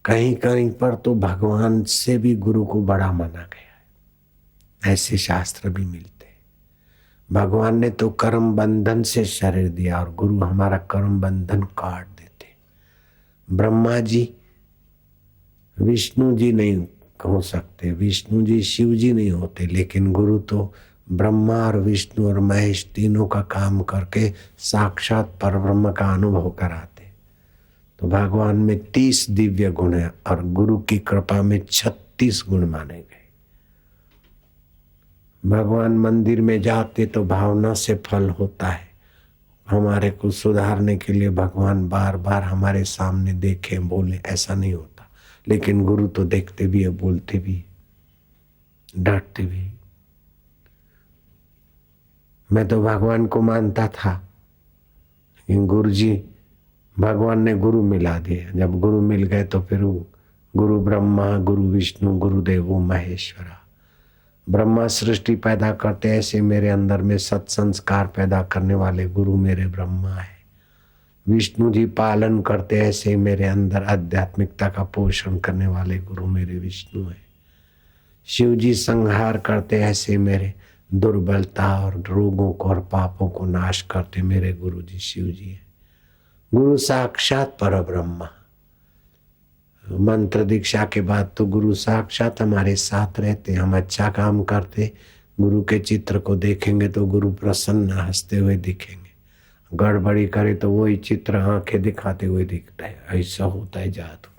कहीं कहीं पर तो भगवान से भी गुरु को बड़ा माना गया है, ऐसे शास्त्र भी मिलते हैं। भगवान ने तो कर्म बंधन से शरीर दिया और गुरु हमारा कर्म बंधन काट देते। ब्रह्मा जी विष्णु जी नहीं हो सकते, विष्णु जी शिव जी नहीं होते, लेकिन गुरु तो ब्रह्मा और विष्णु और महेश तीनों का काम करके साक्षात परब्रह्म का अनुभव कराते। तो भगवान में 30 दिव्य गुण है और गुरु की कृपा में 36 गुण माने गए। भगवान मंदिर में जाते तो भावना से फल होता है। हमारे को सुधारने के लिए भगवान बार बार हमारे सामने देखे बोले, ऐसा नहीं होता। लेकिन गुरु तो देखते भी है, बोलते भी, डांटते भी। मैं तो भगवान को मानता था, लेकिन गुरु जी भगवान ने गुरु मिला दिए। जब गुरु मिल गए तो फिर गुरु ब्रह्मा गुरु विष्णु गुरुदेवो महेश्वरा। ब्रह्मा सृष्टि पैदा करते, ऐसे मेरे अंदर में सत्संस्कार पैदा करने वाले गुरु मेरे ब्रह्मा है। विष्णु जी पालन करते, ऐसे मेरे अंदर आध्यात्मिकता का पोषण करने वाले गुरु मेरे विष्णु है। शिव जी संहार करते, ऐसे मेरे दुर्बलता और रोगों को और पापों को नाश करते मेरे गुरु जी शिव जी है। गुरु साक्षात परब्रह्मा। मंत्र दीक्षा के बाद तो गुरु साक्षात हमारे साथ रहते। हम अच्छा काम करते, गुरु के चित्र को देखेंगे तो गुरु प्रसन्न हंसते हुए दिखेंगे। गड़बड़ी करे तो वही चित्र आंखें दिखाते हुए दिखता है। ऐसा होता है जादू।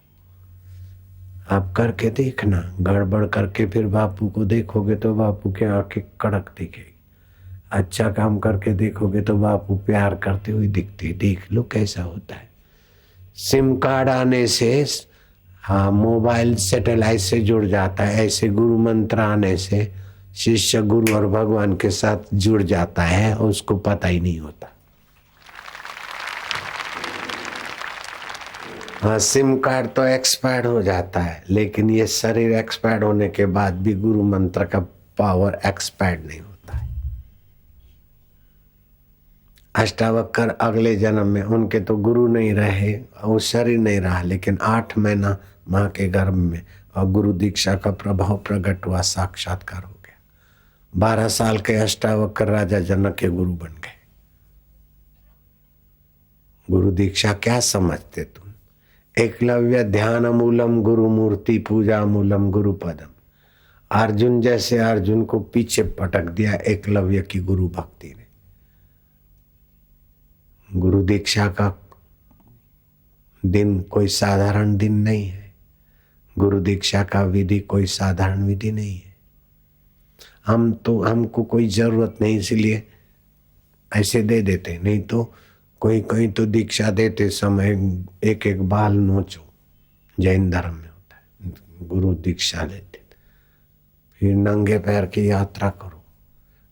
आप करके देखना, गड़बड़ करके फिर बापू को देखोगे तो बापू के आंखें कड़क दिखेगी। अच्छा काम करके देखोगे तो बापू प्यार करते हुए दिखते। देख लो कैसा होता है। सिम कार्ड आने से हाँ मोबाइल सैटेलाइट से जुड़ जाता है, ऐसे गुरु मंत्र आने से शिष्य गुरु और भगवान के साथ जुड़ जाता है, उसको पता ही नहीं होता। हाँ सिम कार्ड तो एक्सपायर्ड हो जाता है, लेकिन ये शरीर एक्सपायर्ड होने के बाद भी गुरु मंत्र का पावर एक्सपायर्ड नहीं होता है। अष्टावक्र अगले जन्म में उनके तो गुरु नहीं रहे, वो शरीर नहीं रहा, लेकिन 8 महीना माँ के गर्भ में और गुरु दीक्षा का प्रभाव प्रकट हुआ, साक्षात्कार हो गया। 12 साल के अष्टावक्र राजा जनक के गुरु बन गए। गुरु दीक्षा क्या समझते तुम? एकलव्य ध्यान मूलम गुरु मूर्ति पूजा मूलम गुरु पदम। अर्जुन जैसे अर्जुन को पीछे पटक दिया एकलव्य की गुरु भक्ति ने। गुरु दीक्षा का दिन कोई साधारण दिन नहीं है। गुरु दीक्षा का विधि कोई साधारण विधि नहीं है। हमको कोई जरूरत नहीं, इसलिए ऐसे दे देते। नहीं तो कोई कहीं तो दीक्षा देते समय एक एक बाल नोचो, जैन धर्म में होता है। गुरु दीक्षा लेते फिर नंगे पैर की यात्रा करो,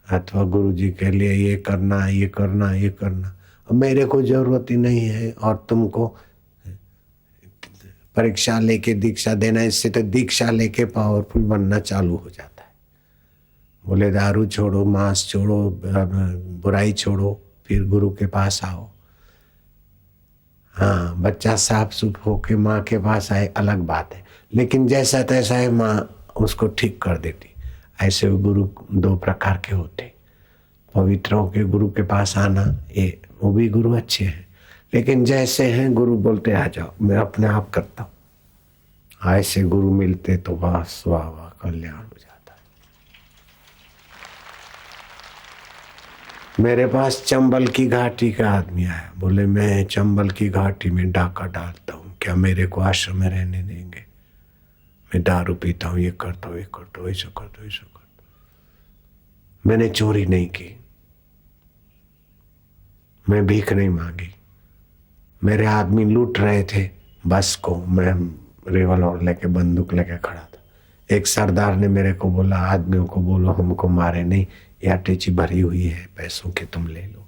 अथवा गुरु जी के लिए ये करना ये करना ये करना। मेरे को जरूरत ही नहीं है और तुमको परीक्षा लेके दीक्षा देना, इससे तो दीक्षा लेके पावरफुल बनना चालू हो जाता है। बोले दारू छोड़ो, मांस छोड़ो, बुराई छोड़ो, फिर गुरु के पास आओ। हाँ बच्चा साफ सुफ होके माँ के पास आए अलग बात है, लेकिन जैसा तैसा है माँ उसको ठीक कर देती। ऐसे गुरु 2 प्रकार के होते। पवित्रों के गुरु के पास आना, ये वो भी गुरु अच्छे हैं, लेकिन जैसे हैं गुरु बोलते आ जाओ, मैं अपने आप करता हूँ। ऐसे गुरु मिलते तो बस वाह वाह कल्याण हो जाता है। मेरे पास चंबल की घाटी का आदमी आया, बोले मैं चंबल की घाटी में डाका डालता हूँ, क्या मेरे को आश्रम में रहने देंगे? मैं दारू पीता हूँ, ये करता हूँ, ये करता हूँ, ऐसा करता हूँ, ऐसा करता हूँ। मैंने चोरी नहीं की, मैं भीख नहीं मांगी। मेरे आदमी लूट रहे थे बस को, मैं रिवॉल्वर लेके बंदूक लेके खड़ा था। एक सरदार ने मेरे को बोला, आदमियों को बोलो हमको मारे नहीं, यह अटैची भरी हुई है पैसों की, तुम ले लो।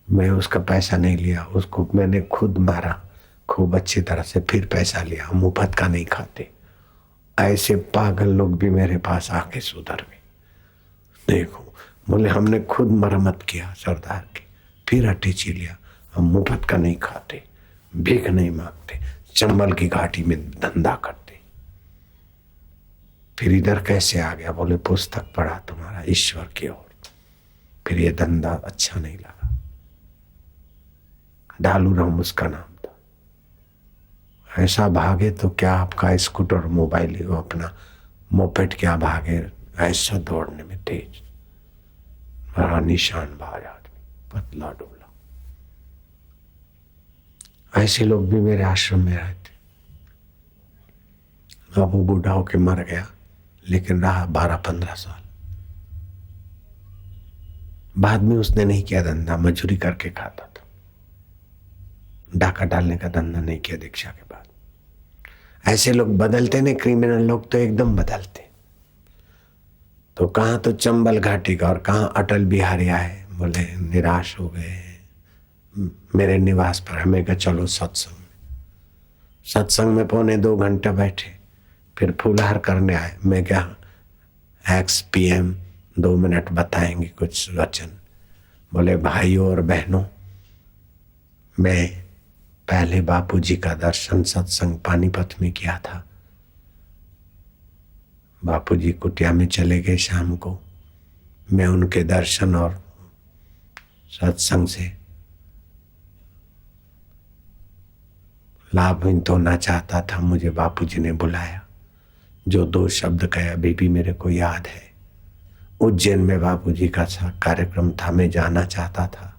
मैं उसका पैसा नहीं लिया, उसको मैंने खुद मारा खूब अच्छी तरह से, फिर पैसा लिया। मुफ्त का नहीं खाते। ऐसे पागल लोग भी मेरे पास आके सुधर गए। देखो बोले हमने खुद मरम्मत किया सरदार की, फिर अटैची लिया। हम मुफ्त का नहीं खाते, भीख नहीं मांगते। चंबल की घाटी में धंधा करते। फिर इधर कैसे आ गया? बोले पुस्तक पढ़ा तुम्हारा ईश्वर की ओर, फिर ये धंधा अच्छा नहीं लगा। डालू राम उसका नाम था। ऐसा भागे तो क्या आपका स्कूटर मोबाइल ही हो, अपना मोपेड क्या भागे, ऐसा दौड़ने में तेज, बड़ा निशानबाज आदमी, पतला डोला। ऐसे लोग भी मेरे आश्रम में रहते। अब वो बूढ़ा होके मर गया, लेकिन रहा 12-15 साल। बाद में उसने नहीं किया धंधा, मजूरी करके खाता था। डाका डालने का धंधा नहीं किया दीक्षा के बाद। ऐसे लोग बदलते नहीं, क्रिमिनल लोग तो एकदम बदलते। तो कहाँ तो चंबल घाटी का और कहाँ अटल बिहारी आए, बोले निराश हो गए मेरे निवास पर। हमें कहा चलो सत्संग में। सत्संग में 1.25 घंटे बैठे, फिर फूलहार करने आए। मैं क्या XPM 2 मिनट बताएंगे कुछ वचन। बोले भाइयों और बहनों, मैं पहले बापूजी का दर्शन सत्संग पानीपत में किया था। बापूजी कुटिया में चले गए शाम को। मैं उनके दर्शन और सत्संग से लाभान्वित होना चाहता था। मुझे बापूजी ने बुलाया। जो 2 शब्द कहे अभी भी मेरे को याद है। उज्जैन में बापूजी का कार्यक्रम था, मैं जाना चाहता था,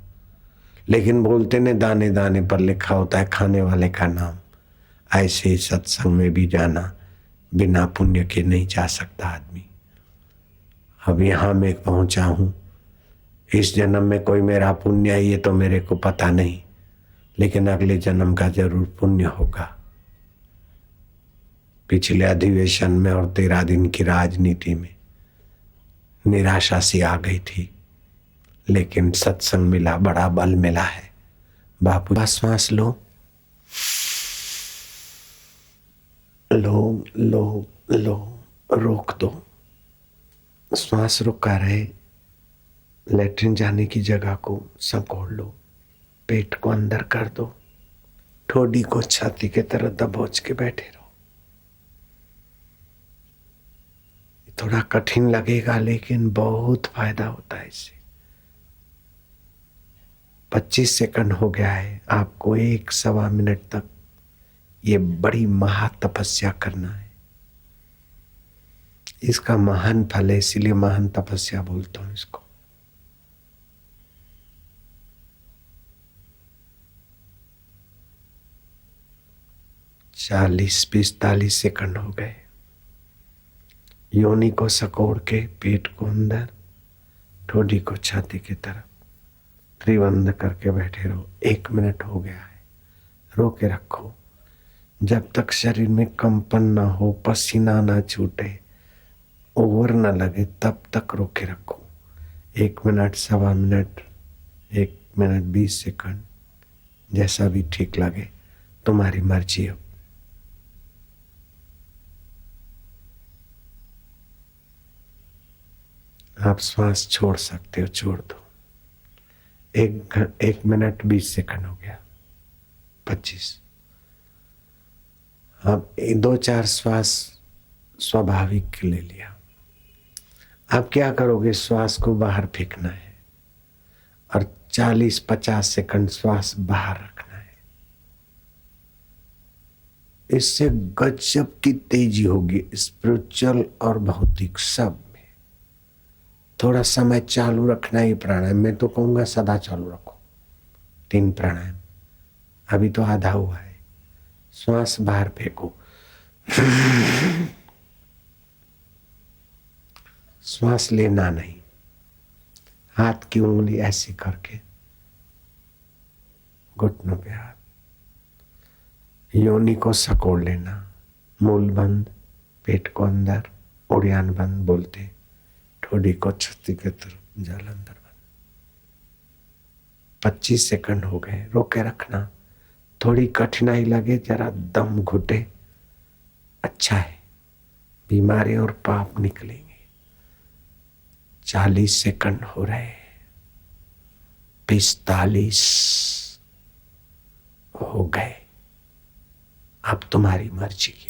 लेकिन बोलते ने दाने दाने पर लिखा होता है खाने वाले का नाम। ऐसे ही सत्संग में भी जाना बिना पुण्य के नहीं जा सकता आदमी। अब यहाँ मैं पहुंचा हूं, इस जन्म में कोई मेरा पुण्य है ये तो मेरे को पता नहीं, लेकिन अगले जन्म का जरूर पुण्य होगा। पिछले अधिवेशन में और 13 दिन की राजनीति में निराशा सी आ गई थी, लेकिन सत्संग मिला, बड़ा बल मिला है। बापू श्वास लो लो लो लो, रोक दो। श्वास रुका रहे, लेटरिन जाने की जगह को संकोड़ लो, पेट को अंदर कर दो, ठोडी को छाती के तरह दबोच के बैठे रहो। थोड़ा कठिन लगेगा, लेकिन बहुत फायदा होता है इससे। 25 सेकंड हो गया है। आपको 1-1.25 मिनट तक ये बड़ी महा तपस्या करना है। इसका महान फल है, इसीलिए महान तपस्या बोलता हूं इसको। चालीस 45 सेकंड हो गए। योनि को सकोड़ के पेट को अंदर, ठोडी को छाती की तरफ, त्रिबंध करके बैठे रहो। 1 मिनट हो गया है, रोके रखो। जब तक शरीर में कंपन ना हो, पसीना ना छूटे, ओवर ना लगे, तब तक रोके रखो। 1 मिनट, 1.25 मिनट, 1 मिनट 20 सेकंड, जैसा भी ठीक लगे, तुम्हारी मर्जी हो। आप श्वास छोड़ सकते हो, छोड़ दो। 1 मिनट 20 सेकंड हो गया, 25। अब 2-4 श्वास स्वाभाविक ले लिया। अब क्या करोगे? श्वास को बाहर फेंकना है और 40-50 सेकंड श्वास बाहर रखना है। इससे गजब की तेजी होगी, स्पिरिचुअल और भौतिक सब में। थोड़ा समय चालू रखना ही प्राणायाम। मैं तो कहूंगा सदा चालू रखो 3 प्राणायाम। अभी तो आधा हुआ है। श्वास बाहर फेंको, श्वास लेना नहीं। हाथ की उंगली ऐसी करके घुटनों पे हाथ, योनि को सकोड़ लेना। मूल बंद, पेट को अंदर, उड़ियान बंद बोलते, ठोडी को छाती के तरफ, जल अंदर बंद। 25 सेकंड हो गए, रोके रखना। थोड़ी कठिनाई लगे, जरा दम घुटे, अच्छा है, बीमारी और पाप निकलेंगे। 40 सेकंड हो रहे, 45 हो गए। अब तुम्हारी मर्जी की।